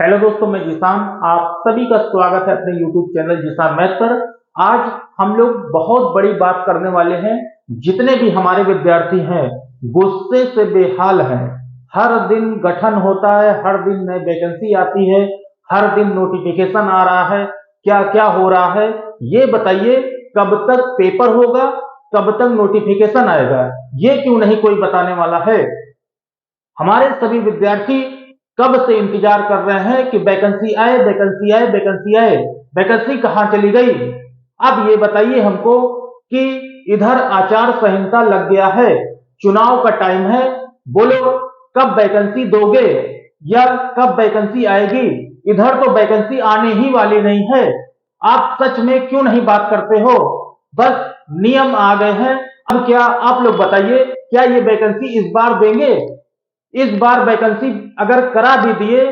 Hello दोस्तों, मैं जिसान। आप सभी का स्वागत है अपने YouTube चैनल जिसान मैथ पर। आज हम लोग बहुत बड़ी बात करने वाले हैं। जितने भी हमारे विद्यार्थी हैं गुस्से से बेहाल हैं। हर दिन गठन होता है, हर दिन नई वैकेंसी आती है, हर दिन नोटिफिकेशन आ रहा है। क्या क्या हो रहा है ये बताइए। कब तक पेपर होगा, कब तक नोटिफिकेशन आएगा, ये क्यों नहीं कोई बताने वाला है। हमारे सभी विद्यार्थी कब से इंतजार कर रहे हैं कि वैकेंसी आए, वैकेंसी आए, वैकेंसी आए। वैकेंसी कहां चली गई। अब ये बताइए हमको कि इधर आचार संहिता लग गया है, चुनाव का टाइम है। बोलो कब वैकेंसी दोगे या कब वैकेंसी आएगी। इधर तो वैकेंसी आने ही वाली नहीं है। आप सच में क्यों नहीं बात करते हो। बस नियम आ गए हैं। अब क्या आप लोग बताइए, क्या ये वैकेंसी इस बार देंगे। इस बार वैकेंसी अगर करा भी दिए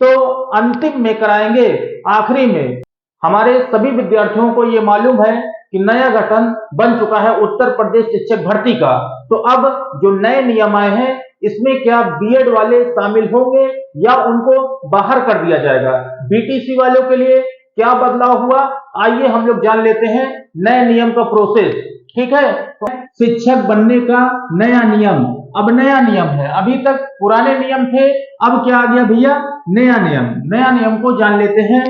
तो अंतिम में कराएंगे, आखिरी में। हमारे सभी विद्यार्थियों को ये मालूम है कि नया गठन बन चुका है उत्तर प्रदेश शिक्षक भर्ती का। तो अब जो नए नियम आए हैं इसमें क्या बीएड वाले शामिल होंगे या उनको बाहर कर दिया जाएगा। बीटीसी वालों के लिए क्या बदलाव हुआ, आइए हम लोग जान लेते हैं नए नियम का प्रोसेस। ठीक है, तो शिक्षक बनने का नया नियम। अब नया नियम है, अभी तक पुराने नियम थे, अब क्या आ गया भैया, नया नियम। नया नियम को जान लेते हैं।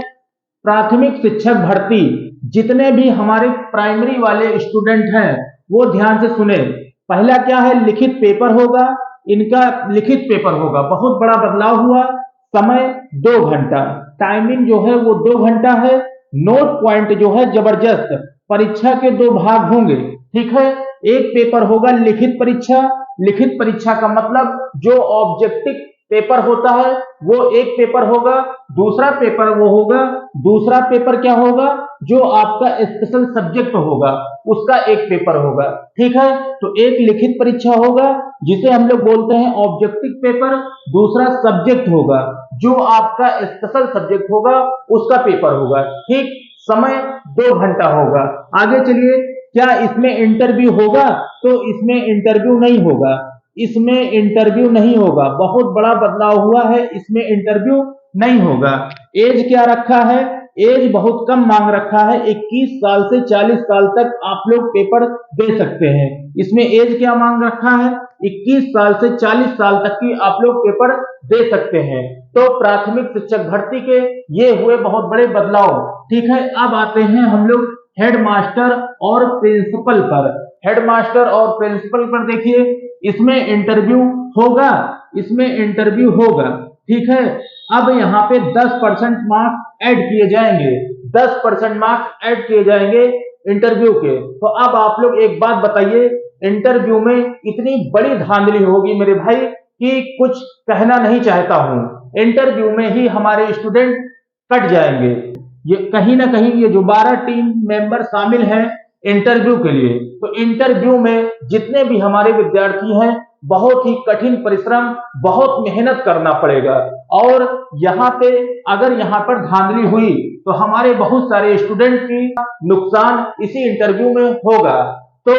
प्राथमिक शिक्षक भर्ती, जितने भी हमारे प्राइमरी वाले स्टूडेंट हैं वो ध्यान से सुने। पहला क्या है, लिखित पेपर होगा। इनका लिखित पेपर होगा, बहुत बड़ा बदलाव हुआ। समय 2 घंटा, टाइमिंग जो है वो 2 घंटा है। नोट पॉइंट जो है जबरदस्त। परीक्षा के 2 भाग होंगे, ठीक है। एक पेपर होगा लिखित परीक्षा। लिखित परीक्षा का मतलब जो ऑब्जेक्टिव पेपर होता है वो एक पेपर होगा। दूसरा पेपर वो होगा, दूसरा पेपर क्या होगा, जो आपका स्पेशल सब्जेक्ट होगा उसका एक पेपर होगा, ठीक है। तो एक लिखित परीक्षा होगा जिसे हम लोग बोलते हैं ऑब्जेक्टिव पेपर। दूसरा सब्जेक्ट होगा, जो आपका स्पेशल सब्जेक्ट होगा उसका पेपर होगा, ठीक। समय 2 घंटा होगा। आगे चलिए, क्या इसमें इंटरव्यू होगा, तो इसमें इंटरव्यू नहीं होगा। इसमें इंटरव्यू नहीं होगा, बहुत बड़ा बदलाव हुआ है, इसमें इंटरव्यू नहीं होगा। एज क्या रखा है, एज बहुत कम मांग रखा है। 21 साल से 40 साल तक आप लोग पेपर दे सकते हैं। इसमें एज क्या मांग रखा है, 21 साल से 40 साल तक की आप लोग पेपर दे सकते हैं। तो प्राथमिक शिक्षक भर्ती के ये हुए बहुत बड़े बदलाव, ठीक है। अब आते हैं हम लोग हेडमास्टर और प्रिंसिपल पर। हेडमास्टर और प्रिंसिपल पर देखिए, इसमें इंटरव्यू होगा, इसमें इंटरव्यू होगा, ठीक है। अब यहाँ पे 10% मार्क्स ऐड किए जाएंगे, 10% मार्क्स ऐड किए जाएंगे इंटरव्यू के। तो अब आप लोग एक बात बताइए, इंटरव्यू में इतनी बड़ी धांधली होगी मेरे भाई कि कुछ कहना नहीं चाहता हूं। इंटरव्यू में ही हमारे स्टूडेंट कट जाएंगे। ये कहीं ना कहीं ये जो 12 टीम मेंबर शामिल हैं इंटरव्यू के लिए, तो इंटरव्यू में जितने भी हमारे विद्यार्थी हैं बहुत ही कठिन परिश्रम, बहुत मेहनत करना पड़ेगा। और यहाँ पे अगर यहाँ पर धांधली हुई तो हमारे बहुत सारे स्टूडेंट की नुकसान इसी इंटरव्यू में होगा। तो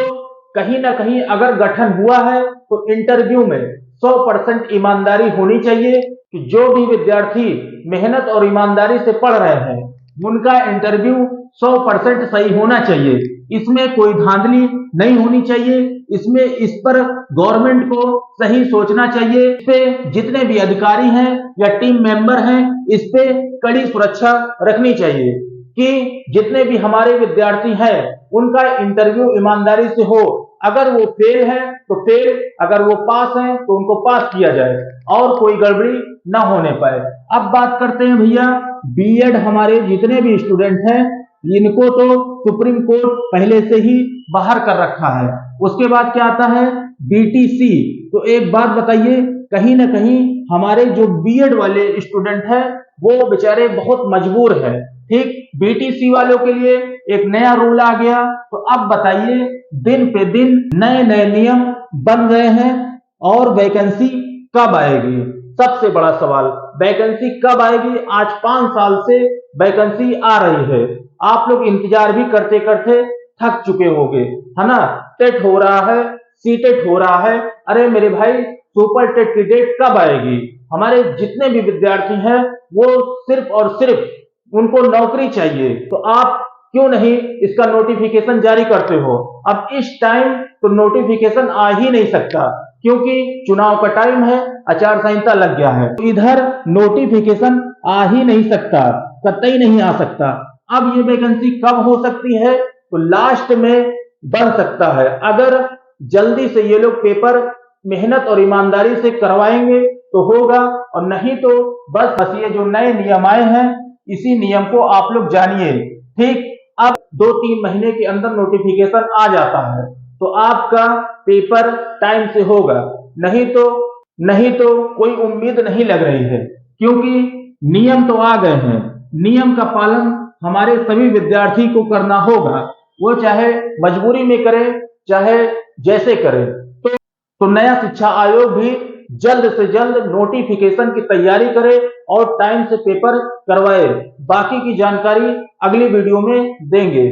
कहीं ना कहीं अगर गठन हुआ है तो इंटरव्यू में 100% ईमानदारी होनी चाहिए कि जो भी विद्यार्थी मेहनत और ईमानदारी से पढ़ रहे हैं उनका इंटरव्यू 100% सही होना चाहिए। इसमें कोई धांधली नहीं होनी चाहिए। इसमें इस पर गवर्नमेंट को सही सोचना चाहिए। इस पे जितने भी अधिकारी हैं या टीम मेंबर हैं इस पे कड़ी सुरक्षा रखनी चाहिए कि जितने भी हमारे विद्यार्थी हैं उनका इंटरव्यू ईमानदारी से हो। अगर वो फेल है तो फेल, अगर वो पास है तो उनको पास किया जाए और कोई गड़बड़ी ना होने पाए। अब बात करते हैं भैया बीएड। हमारे जितने भी स्टूडेंट हैं इनको तो सुप्रीम कोर्ट पहले से ही बाहर कर रखा है। उसके बाद क्या आता है, बीटीसी। तो एक बात बताइए, कहीं ना कहीं हमारे जो बीएड वाले स्टूडेंट हैं वो बेचारे बहुत मजबूर हैं, ठीक। बीटीसी वालों के लिए एक नया रूल आ गया। तो अब बताइए, दिन पे दिन नए नए नियम बन गए हैं और वैकेंसी कब आएगी। सबसे बड़ा सवाल, वैकेंसी कब आएगी। आज 5 साल से वैकेंसी आ रही है, आप लोग इंतजार भी करते करते थक चुके होंगे, है ना। टेट हो रहा है, सीटेट हो रहा है, अरे मेरे भाई सुपर टेट की डेट कब आएगी। हमारे जितने भी विद्यार्थी हैं वो सिर्फ और सिर्फ उनको नौकरी चाहिए, तो आप क्यों नहीं इसका नोटिफिकेशन जारी करते हो। अब इस टाइम तो नोटिफिकेशन आ ही नहीं सकता क्योंकि चुनाव का टाइम है, आचार संहिता लग गया है, तो इधर नोटिफिकेशन आ ही नहीं सकता, कतई नहीं आ सकता। अब ये वैकेंसी कब हो सकती है, तो लास्ट में बन सकता है अगर जल्दी से ये लोग पेपर मेहनत और ईमानदारी से करवाएंगे तो होगा, और नहीं तो बस ये जो नए नियम आए हैं इसी नियम को आप लोग जानिए। ठीक, अब 2-3 महीने के अंदर नोटिफिकेशन आ जाता है तो आपका पेपर टाइम से होगा, नहीं तो कोई उम्मीद नहीं लग रही है क्योंकि नियम तो आ गए हैं। नियम का पालन हमारे सभी विद्यार्थी को करना होगा, वो चाहे मजबूरी में करे चाहे जैसे करे। तो नया शिक्षा आयोग भी जल्द से जल्द नोटिफिकेशन की तैयारी करे और टाइम से पेपर करवाए। बाकी की जानकारी अगली वीडियो में देंगे।